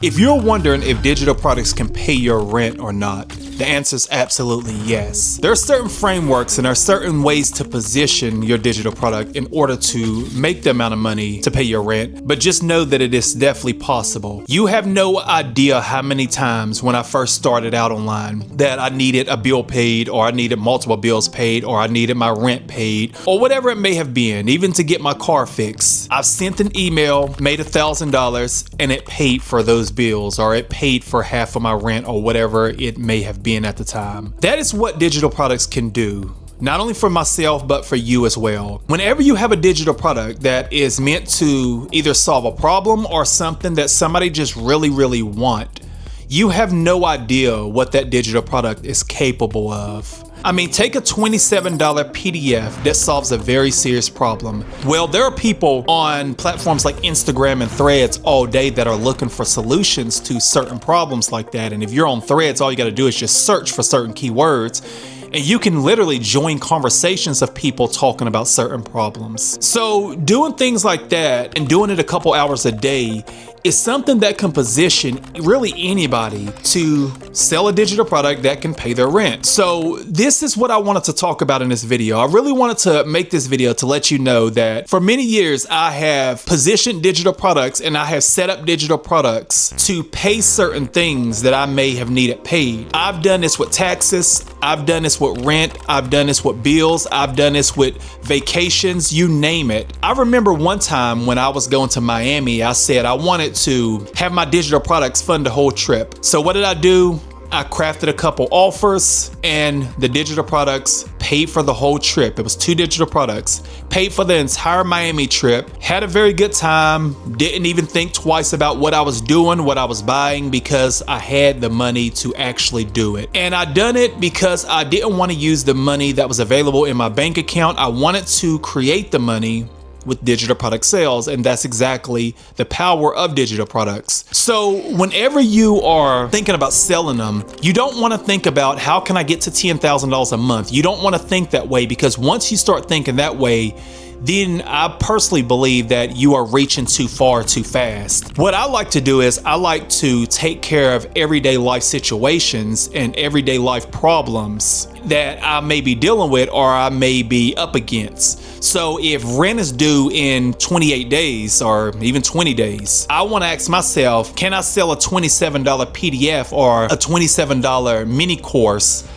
If you're wondering if digital products can pay your rent or not, the answer is absolutely yes. There are certain frameworks and there are certain ways to position your digital product in order to make the amount of money to pay your rent, but just know that it is definitely possible. You have no idea how many times when I first started out online that I needed a bill paid, or I needed multiple bills paid, or I needed my rent paid, or whatever it may have been, even to get my car fixed. I've sent an email, made $1,000, and it paid for those bills, or it paid for half of my rent, or whatever it may have been at the time. That is what digital products can do. Not only for myself, but for you as well. Whenever you have a digital product that is meant to either solve a problem or something that somebody just really want, you have no idea what that digital product is capable of. I mean, take a $27 PDF that solves a very serious problem. Well, there are people on platforms like Instagram and Threads all day that are looking for solutions to certain problems like that. And if you're on Threads, all you gotta do is just search for certain keywords, and you can literally join conversations of people talking about certain problems. So doing things like that and doing it a couple hours a day is something that can position really anybody to sell a digital product that can pay their rent. So this is what I wanted to talk about in this video. I really wanted to make this video to let you know that for many years I have positioned digital products and I have set up digital products to pay certain things that I may have needed paid. I've done this with taxes, I've done this with rent, I've done this with bills, I've done this with vacations, you name it. I remember one time when I was going to Miami, I said I wanted to have my digital products fund the whole trip. So what did I do? I crafted a couple offers and the digital products paid for the whole trip. It was 2 digital products, paid for the entire Miami trip, had a very good time, didn't even think twice about what I was doing, what I was buying, because I had the money to actually do it. And I done it because I didn't want to use the money that was available in my bank account. I wanted to create the money with digital product sales, and that's exactly the power of digital products. So whenever you are thinking about selling them, you don't want to think about how can I get to $10,000 a month. You don't want to think that way, because once you start thinking that way, then I personally believe that you are reaching too far too fast. What I like to do is I like to take care of everyday life situations and everyday life problems that I may be dealing with or I may be up against. So if rent is due in 28 days or even 20 days, I want to ask myself, can I sell a $27 PDF or a $27 mini course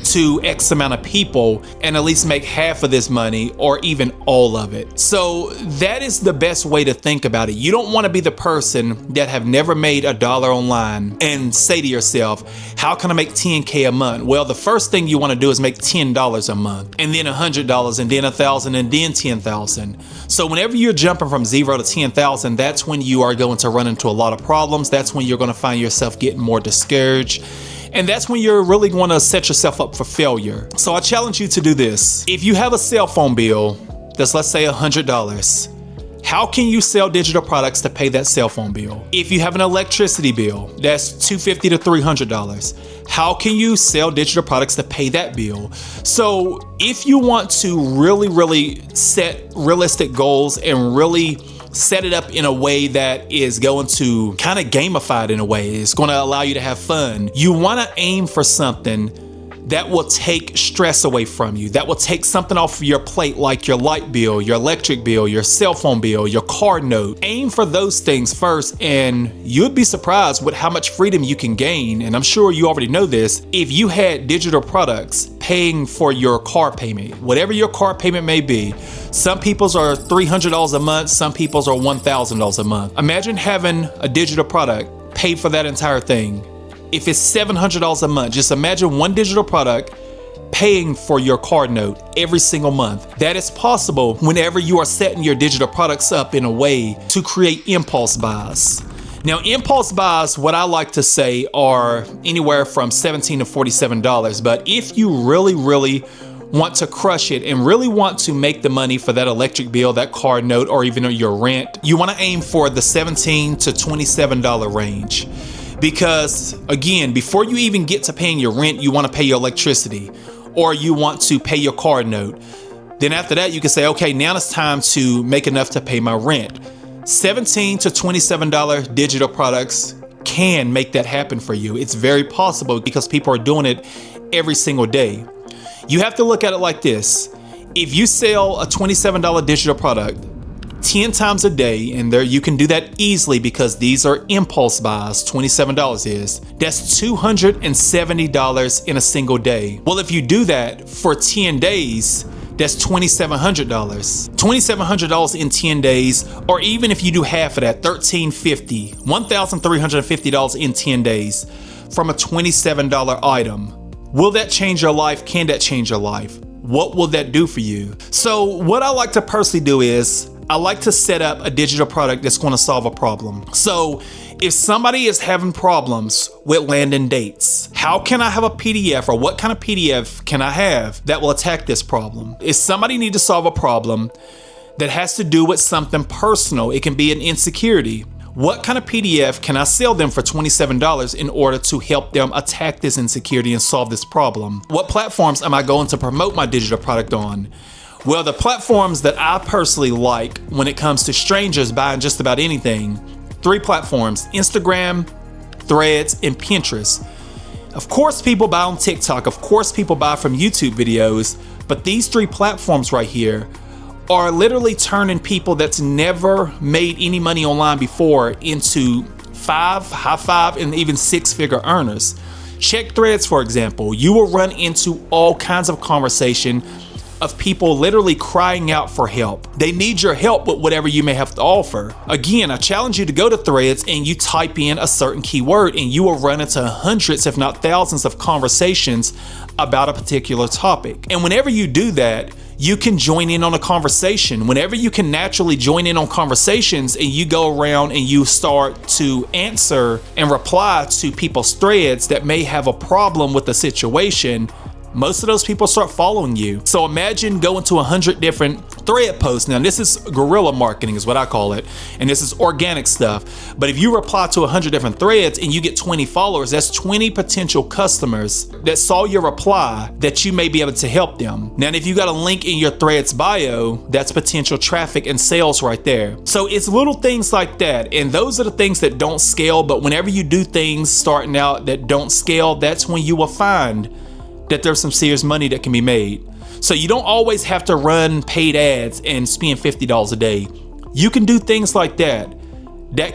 to X amount of people and at least make half of this money or even all of it? So that is the best way to think about it. You don't want to be the person that have never made $1 online and say to yourself, how can I make 10K a month? Well, the first thing you want to do is make $10 a month, and then $100, and then $1,000, and then $10,000. So whenever you're jumping from 0 to 10,000, that's when you are going to run into a lot of problems. That's when you're going to find yourself getting more discouraged. And that's when you're really going to set yourself up for failure. So I challenge you to do this. If you have a cell phone bill that's, let's say, $100, how can you sell digital products to pay that cell phone bill? If you have an electricity bill that's $250 to $300, how can you sell digital products to pay that bill? So if you want to really set realistic goals and really set it up in a way that is going to kind of gamify it in a way, it's going to allow you to have fun, you want to aim for something that will take stress away from you, that will take something off of your plate, like your light bill, your electric bill, your cell phone bill, your car note. Aim for those things first, and you'd be surprised with how much freedom you can gain. And I'm sure you already know this. If you had digital products paying for your car payment, whatever your car payment may be, some people's are $300 a month, some people's are $1,000 a month. Imagine having a digital product pay for that entire thing. If it's $700 a month, just imagine one digital product paying for your car note every single month. That is possible whenever you are setting your digital products up in a way to create impulse buys. Now, impulse buys, what I like to say, are anywhere from $17 to $47. But if you really want to crush it and really want to make the money for that electric bill, that car note, or even your rent, you want to aim for the $17 to $27 range. Because again, before you even get to paying your rent, you want to pay your electricity, or you want to pay your car note. Then after that, you can say, okay, now it's time to make enough to pay my rent. $17 to $27 digital products can make that happen for you. It's very possible because people are doing it every single day. You have to look at it like this. If you sell a $27 digital product 10 times a day, and there you can do that easily because these are impulse buys, $27 is, that's $270 in a single day. Well, if you do that for 10 days, that's $2,700. $2,700 in 10 days, or even if you do half of that, $1,350, $1,350 in 10 days from a $27 item. Will that change your life? Can that change your life? What will that do for you? So what I like to personally do is I like to set up a digital product that's going to solve a problem. So if somebody is having problems with landing dates, how can I have a PDF, or what kind of PDF can I have that will attack this problem? If somebody needs to solve a problem that has to do with something personal, it can be an insecurity. What kind of PDF can I sell them for $27 in order to help them attack this insecurity and solve this problem? What platforms am I going to promote my digital product on? Well, the platforms that I personally like when it comes to strangers buying just about anything, 3 platforms: Instagram, Threads, and Pinterest. Of course, people buy on TikTok. Of course, people buy from YouTube videos. But these 3 platforms right here are literally turning people that's never made any money online before into high five, and even 6-figure earners. Check Threads, for example. You will run into all kinds of conversation of people literally crying out for help. They need your help with whatever you may have to offer. Again, I challenge you to go to Threads and you type in a certain keyword and you will run into hundreds, if not thousands, of conversations about a particular topic. And whenever you do that, you can join in on a conversation. Whenever you can naturally join in on conversations and you go around and you start to answer and reply to people's threads that may have a problem with the situation, most of those people start following you. So imagine going to 100 different thread posts. Now, this is guerrilla marketing is what I call it. And this is organic stuff. But if you reply to 100 different threads and you get 20 followers, that's 20 potential customers that saw your reply that you may be able to help them. Now, if you got a link in your Threads bio, that's potential traffic and sales right there. So it's little things like that. And those are the things that don't scale. But whenever you do things starting out that don't scale, that's when you will find that there's some serious money that can be made. So you don't always have to run paid ads and spend $50 a day. You can do things like that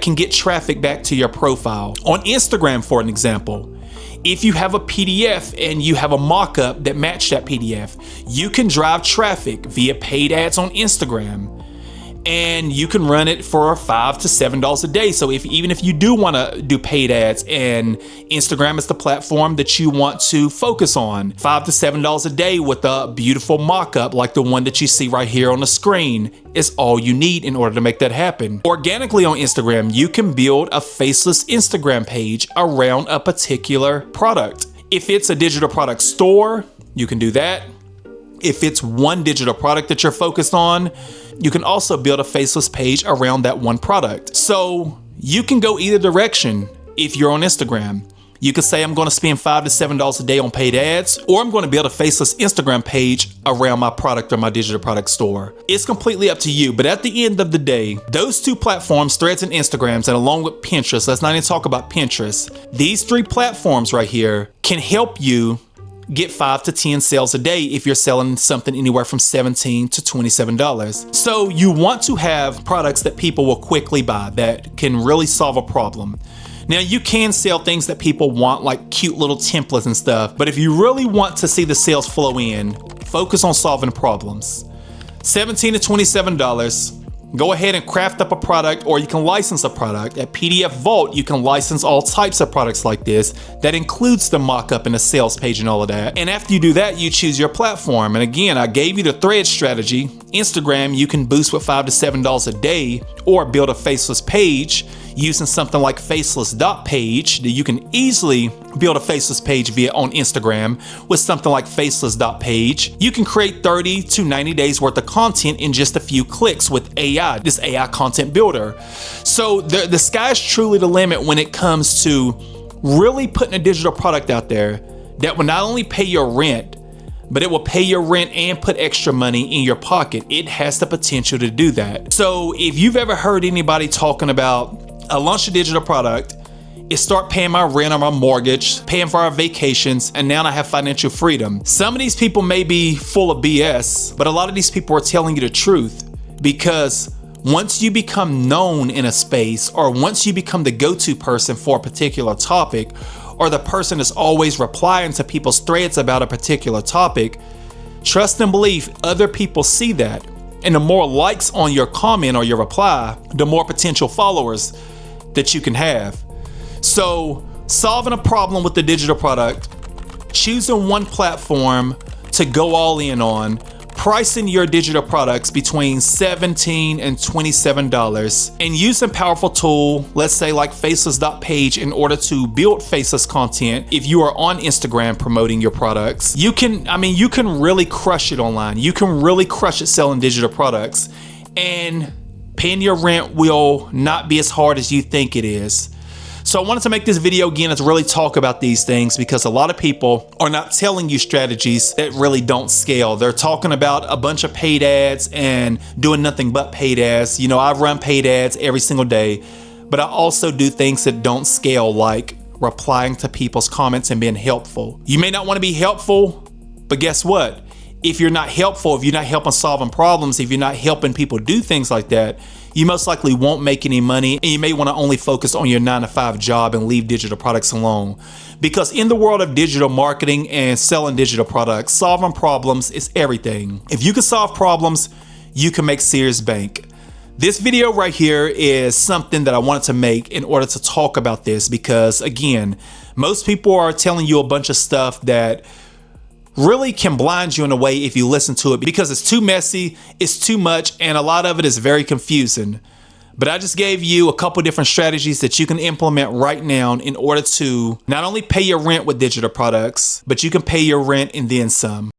can get traffic back to your profile. On Instagram, for an example, if you have a PDF and you have a mock-up that match that PDF, you can drive traffic via paid ads on Instagram. And you can run it for $5 to $7 a day. So even if you do want to do paid ads and Instagram is the platform that you want to focus on, $5 to $7 a day with a beautiful mock-up like the one that you see right here on the screen is all you need in order to make that happen. Organically on Instagram, you can build a faceless Instagram page around a particular product. If it's a digital product store, you can do that. If it's one digital product that you're focused on, you can also build a faceless page around that one product. So you can go either direction if you're on Instagram. You can say, I'm going to spend $5 to $7 a day on paid ads, or I'm going to build a faceless Instagram page around my product or my digital product store. It's completely up to you. But at the end of the day, those 2 platforms, Threads and Instagrams, and along with Pinterest, let's not even talk about Pinterest. These 3 platforms right here can help you get 5 to 10 sales a day if you're selling something anywhere from $17 to $27. So you want to have products that people will quickly buy that can really solve a problem. Now, you can sell things that people want, like cute little templates and stuff, but if you really want to see the sales flow in, focus on solving problems. $17 to $27. Go ahead and craft up a product, or you can license a product. At PDF Vault, you can license all types of products like this. That includes the mock-up and the sales page and all of that. And after you do that, you choose your platform. And again, I gave you the thread strategy. Instagram, you can boost with $5 to $7 a day, or build a faceless page using something like faceless.page. You can easily build a faceless page on Instagram with something like faceless.page. You can create 30 to 90 days worth of content in just a few clicks with AI, this AI content builder. So the sky's truly the limit when it comes to really putting a digital product out there that will not only pay your rent, but it will pay your rent and put extra money in your pocket. It has the potential to do that. So if you've ever heard anybody talking about, I launched a digital product is start paying my rent or my mortgage, paying for our vacations, and now I have financial freedom. Some of these people may be full of BS, but a lot of these people are telling you the truth, because once you become known in a space, or once you become the go-to person for a particular topic, or the person that's always replying to people's threads about a particular topic, trust and believe other people see that. And the more likes on your comment or your reply, the more potential followers that you can have. So, solving a problem with the digital product, choosing one platform to go all in on, pricing your digital products between $17 and $27, and using powerful tool, let's say like Faceless.page, in order to build faceless content. If you are on Instagram promoting your products, you can really crush it online. You can really crush it selling digital products, and paying your rent will not be as hard as you think it is. So I wanted to make this video again to really talk about these things, because a lot of people are not telling you strategies that really don't scale. They're talking about a bunch of paid ads and doing nothing but paid ads. You know, I run paid ads every single day, but I also do things that don't scale, like replying to people's comments and being helpful. You may not want to be helpful, but guess what? If you're not helpful, if you're not helping solving problems, if you're not helping people do things like that, you most likely won't make any money, and you may want to only focus on your 9-to-5 job and leave digital products alone. Because in the world of digital marketing and selling digital products, solving problems is everything. If you can solve problems, you can make serious bank. This video right here is something that I wanted to make in order to talk about this, because again, most people are telling you a bunch of stuff that really can blind you in a way if you listen to it, because it's too messy, it's too much, and a lot of it is very confusing. But I just gave you a couple different strategies that you can implement right now in order to not only pay your rent with digital products, but you can pay your rent and then some.